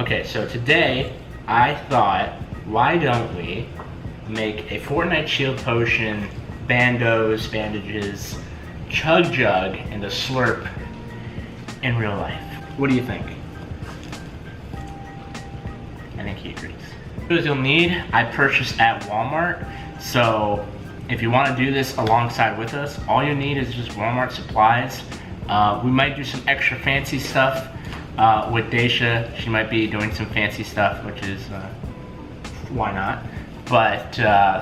Okay, so today I thought, why don't we make a Fortnite shield potion, bandages, Chug Jug, and a slurp in real life. What do you think? I think he agrees. What you'll need, I purchased at Walmart. So if you want to do this alongside with us, all you need is just Walmart supplies. We might do some extra fancy stuff with Daisha. She might be doing some fancy stuff, which is why not. But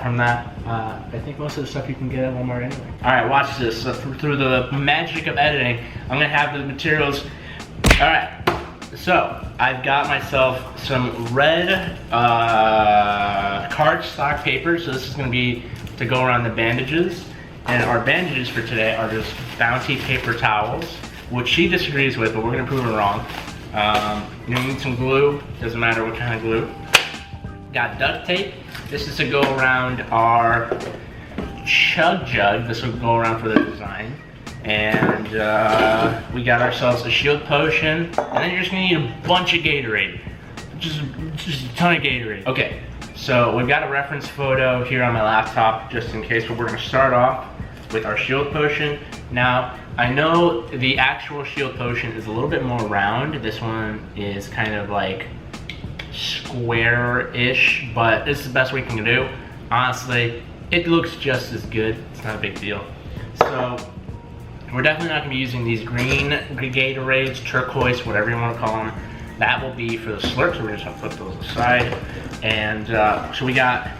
from that, I think most of the stuff you can get at Walmart anyway. All right, watch this. So through the magic of editing, I'm gonna have the materials. All right, so I've got myself some red cardstock paper. So this is gonna be to go around the bandages. And our bandages for today are just Bounty paper towels, which she disagrees with, but we're gonna prove her wrong. You need some glue, doesn't matter what kind of glue. Got duct tape. This is to go around our Chug Jug. This will go around for the design. And we got ourselves a shield potion. And then you're just gonna need a bunch of Gatorade. Just a ton of Gatorade. Okay, so we've got a reference photo here on my laptop, just in case, but we're gonna start off with our shield potion. Now, I know the actual shield potion is a little bit more round. This one is kind of like square-ish, but this is the best we can do. Honestly, it looks just as good. It's not a big deal. So we're definitely not gonna be using these green Gatorades, turquoise, whatever you wanna call them. That will be for the slurp, so we're just gonna flip those aside. And so we got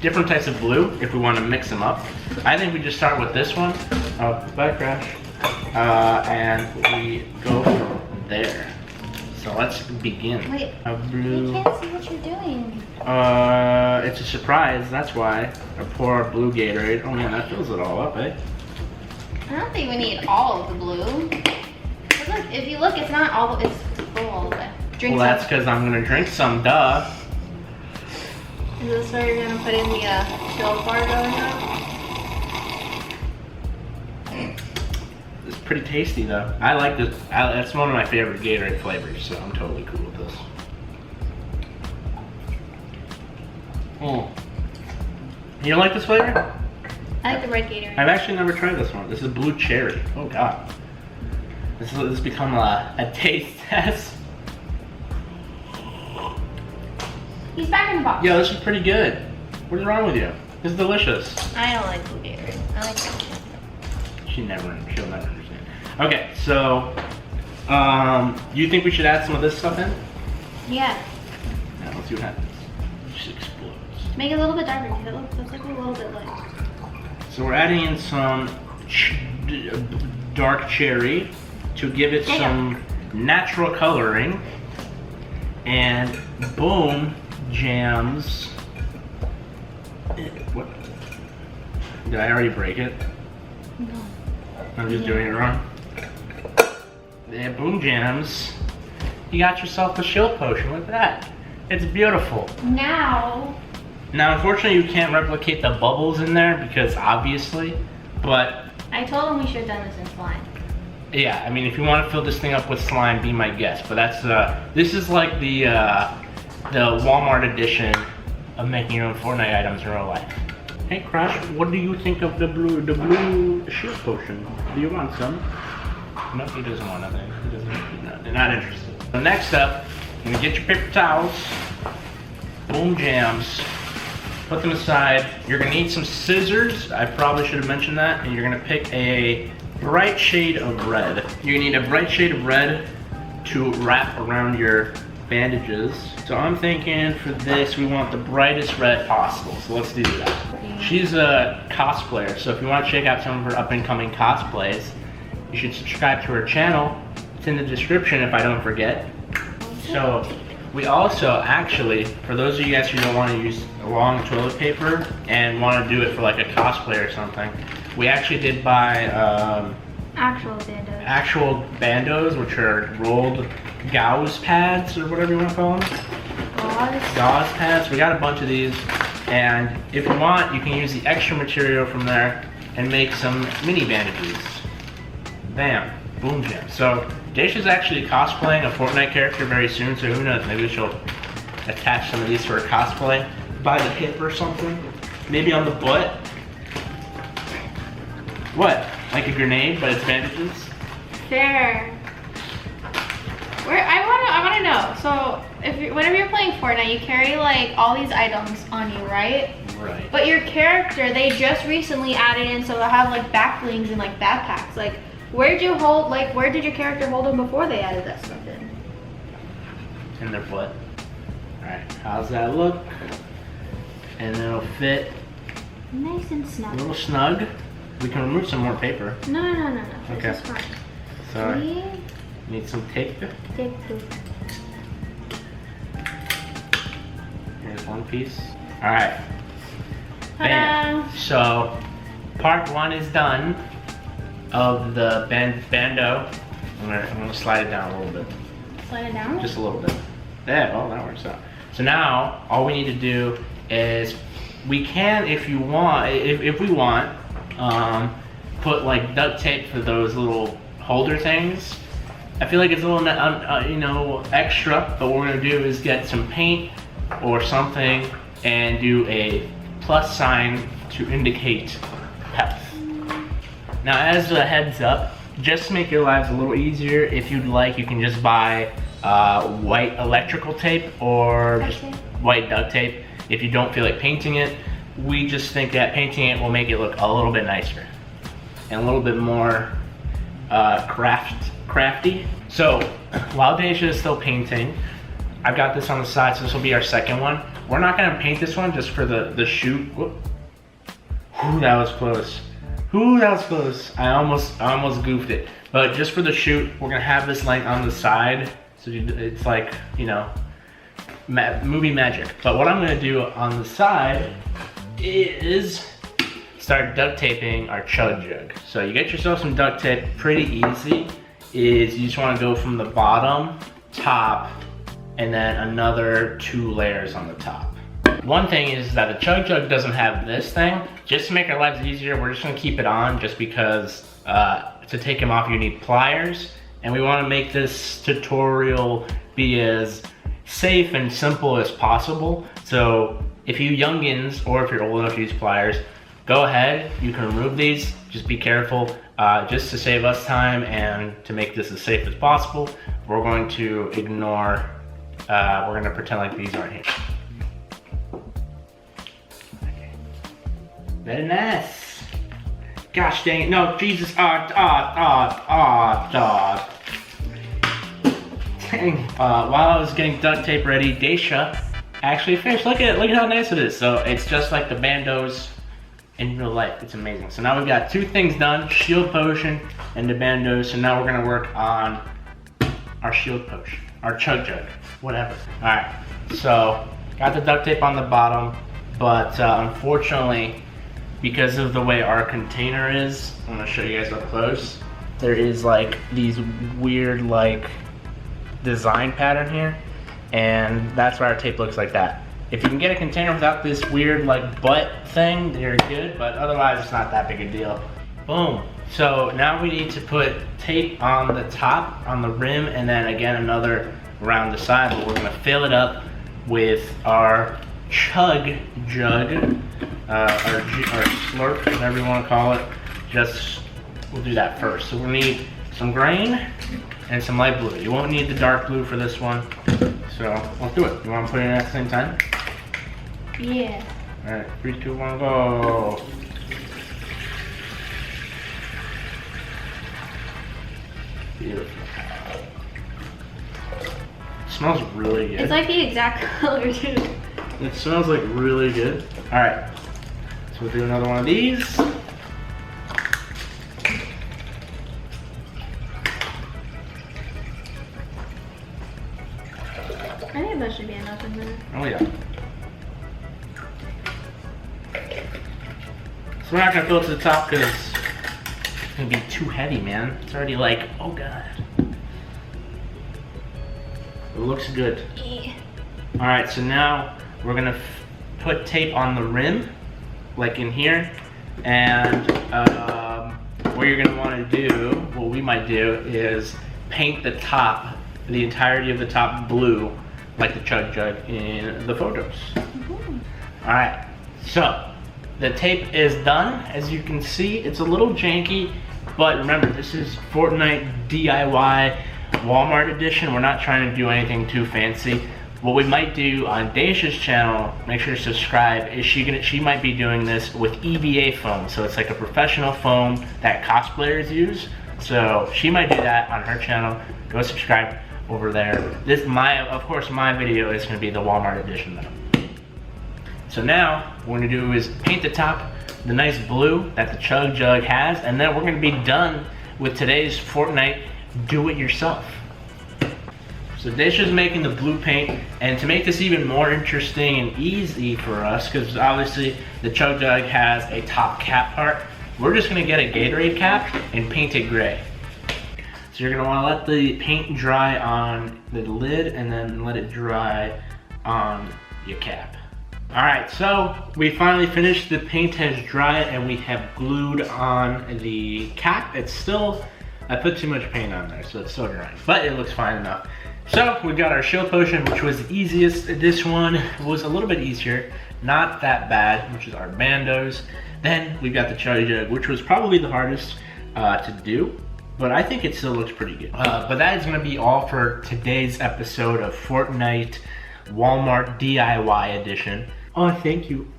different types of blue if we wanna mix them up. I think we just start with this one. Bye, Crash. And we go from there. So let's begin. Wait, I can't see what you're doing. It's a surprise, that's why. I pour our blue Gatorade. Oh man, that fills it all up, eh? I don't think we need all of the blue. But look, if you look, it's not all, it's full all the way. Drink Well, some. that's because I'm gonna drink some, duh. Is this where you're gonna put in the shield bar going up? It's pretty tasty though. I like this. That's one of my favorite Gatorade flavors, so I'm totally cool with this. You like this flavor? I like the red Gatorade. I've actually never tried this one. This is blue cherry. Oh god. This has become a taste test. He's back in the box. Yo, this is pretty good. What is wrong with you? This is delicious. I don't like blue Gatorade. I like red. She'll never understand. Okay, so you think we should add some of this stuff in? Yeah. Yeah, let's see what happens. It just explodes. Make it a little bit darker because it looks like a little bit light. So we're adding in some dark cherry to give it some natural coloring, and boom jams. What? Did I already break it? No. I'm just doing it wrong. Yeah, boom jams. You got yourself a shield potion. Look at that. It's beautiful. Now, Unfortunately, you can't replicate the bubbles in there because obviously, but I told him we should have done this in slime. yeah, I mean, if you want to fill this thing up with slime, be my guest. But that's this is like the Walmart edition of making your own Fortnite items in real life. Hey Crash, what do you think of the blue shield potion? Do you want some? No, he doesn't want nothing. He doesn't. They're not interested. So next up, you're gonna get your paper towels, boom jams, put them aside. You're gonna need some scissors. I probably should have mentioned that. And you're gonna pick a bright shade of red. You need a bright shade of red to wrap around your bandages. So I'm thinking for this, we want the brightest red possible. So let's do that. She's a cosplayer, so if you want to check out some of her up and coming cosplays, you should subscribe to her channel. It's in the description if I don't forget. So we also actually, for those of you guys who don't want to use long toilet paper and want to do it for like a cosplay or something, we actually did buy actual bandos, which are rolled gauze pads or whatever you want to call them. Gauze pads. We got a bunch of these, and if you want, you can use the extra material from there and make some mini bandages. Bam, boom jam. So Daisha's actually cosplaying a Fortnite character very soon, so who knows? Maybe she'll attach some of these to her cosplay by the hip or something. Maybe on the butt. What? Like a grenade, but it's bandages? Fair. I wanna know. So whenever you're playing Fortnite, you carry like all these items on you, right? Right. But your character, they just recently added in, so they'll have like back blings and like backpacks. Like, where did your character hold them before they added that stuff in? In their butt. Alright, how's that look? And it'll fit Nice and a snug. little snug. We can remove some more paper. No. Okay. This is fine. Sorry. Need some tape. Take two. Here's one piece. Alright. Ta-da! Bam. So, part 1 is done of the bando. I'm gonna slide it down a little bit. Slide it down? Just a little bit. Yeah, well, that works out. So now, all we need to do is, we can, if we want, put like duct tape for those little holder things. I feel like it's a little, extra, but what we're gonna do is get some paint or something and do a plus sign to indicate health. Now, as a heads up, just to make your lives a little easier, if you'd like, you can just buy white electrical tape or just white duct tape. If you don't feel like painting it, we just think that painting it will make it look a little bit nicer and a little bit more crafty. So while Daisha is still painting, I've got this on the side, so this will be our second one. We're not gonna paint this one just for the shoot. Whoop. Ooh, that was close. Ooh, that was close. I almost goofed it. But just for the shoot, we're gonna have this light on the side, so it's like, movie magic. But what I'm gonna do on the side is start duct taping our Chug Jug. So you get yourself some duct tape, pretty easy. Is you just wanna go from the bottom, top, and then another 2 layers on the top. One thing is that the Chug Jug doesn't have this thing. Just to make our lives easier, we're just gonna keep it on just because to take them off you need pliers. And we wanna make this tutorial be as safe and simple as possible. So if you youngins, or if you're old enough to use pliers, go ahead, you can remove these. Just be careful. Just to save us time and to make this as safe as possible, we're going to ignore, we're gonna pretend like these aren't here. Okay. Very nice. Gosh dang it, no, Jesus, dog. Dang, while I was getting duct tape ready, Daisha actually finished. Look at how nice it is. So it's just like the bandos in real life. It's amazing. So now we've got 2 things done, shield potion and the bandos. So now we're gonna work on our shield potion, our Chug Jug, whatever. All right, so got the duct tape on the bottom, but unfortunately, because of the way our container is, I'm gonna show you guys up close. There is like these weird like design pattern here, and that's why our tape looks like that. If you can get a container without this weird like butt thing, you're good, but otherwise it's not that big a deal. Boom. So now we need to put tape on the top, on the rim, and then again another around the side, but we're gonna fill it up with our Chug Jug, our slurp, whatever you wanna call it. We'll do that first. So we'll need some green and some light blue. You won't need the dark blue for this one. So let's do it. You wanna put it in at the same time? Yeah. All right, 3, 2, 1, go. Beautiful. It smells really good. It's like the exact color too. It smells like really good. All right, so we'll do another one of these. I think that should be enough in there. Oh yeah. So we're not gonna fill it to the top because it's gonna be too heavy, man. It's already like, oh god. It looks good. Yeah. All right, so now we're gonna put tape on the rim, like in here, and what you're gonna want to do, what we might do, is paint the top, the entirety of the top blue, like the Chug Jug in the photos. All right, so the tape is done. As you can see, it's a little janky, but remember, this is Fortnite DIY Walmart edition. We're not trying to do anything too fancy. What we might do on Dacia's channel, make sure to subscribe, is she might be doing this with EVA foam. So it's like a professional foam that cosplayers use. So she might do that on her channel. Go subscribe over there. Of course, my video is going to be the Walmart edition though. So now, what we're going to do is paint the top the nice blue that the Chug Jug has, and then we're going to be done with today's Fortnite do-it-yourself. So Dacia's making the blue paint, and to make this even more interesting and easy for us, because obviously the Chug Jug has a top cap part, we're just going to get a Gatorade cap and paint it gray. So you're going to want to let the paint dry on the lid and then let it dry on your cap. Alright, so we finally finished. The paint has dried and we have glued on the cap. It's still, I put too much paint on there, so it's still drying, but it looks fine enough. So we got our shield potion, which was the easiest. This one was a little bit easier, not that bad, which is our Bandages. Then we got the Chug Jug, which was probably the hardest to do, but I think it still looks pretty good. But that is going to be all for today's episode of Fortnite Walmart DIY edition. Oh, thank you.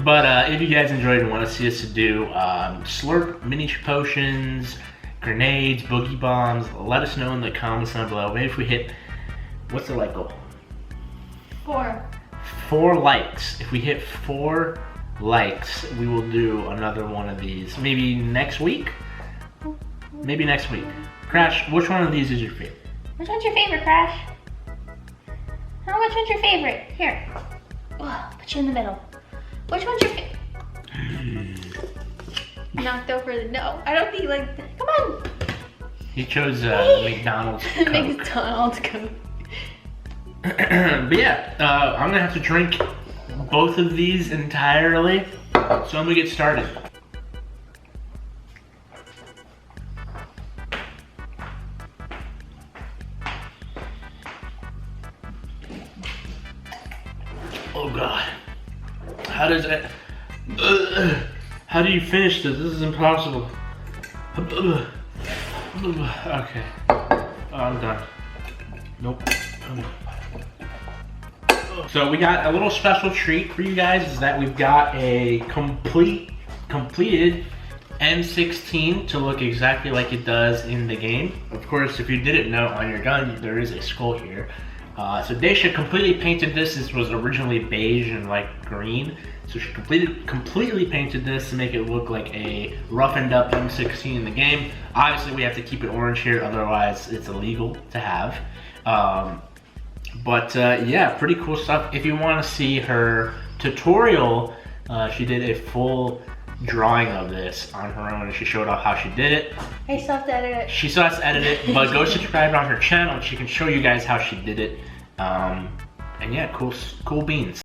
But if you guys enjoyed and want to see us do slurp mini potions, grenades, boogie bombs, let us know in the comments down below. Maybe if we hit, what's the like goal? 4 likes. If we hit 4 likes, we will do another one of these. Maybe next week? Maybe next week. Crash, which one of these is your favorite? Which one's your favorite, Crash? Which one's your favorite? Here. Put you in the middle. Which one's your favorite? Knocked over the, no, I don't think like that. Come on. He chose McDonald's Coke. McDonald's Coke. But yeah, I'm gonna have to drink both of these entirely, so I'm gonna get started. Oh God, how does it? How do you finish this? This is impossible. Okay, I'm done. Nope. So we got a little special treat for you guys, is that we've got a completed M16 to look exactly like it does in the game. Of course, if you didn't know, on your gun there is a skull here. So Dacia completely painted this. This was originally beige and like green. So she completely painted this to make it look like a roughened up M16 in the game. Obviously we have to keep it orange here, otherwise it's illegal to have. Yeah, pretty cool stuff. If you want to see her tutorial, she did a full drawing of this on her own and she showed off how she did it. I still have to edit it. She still has to edit it, but go subscribe on her channel and she can show you guys how she did it. And yeah, cool beans.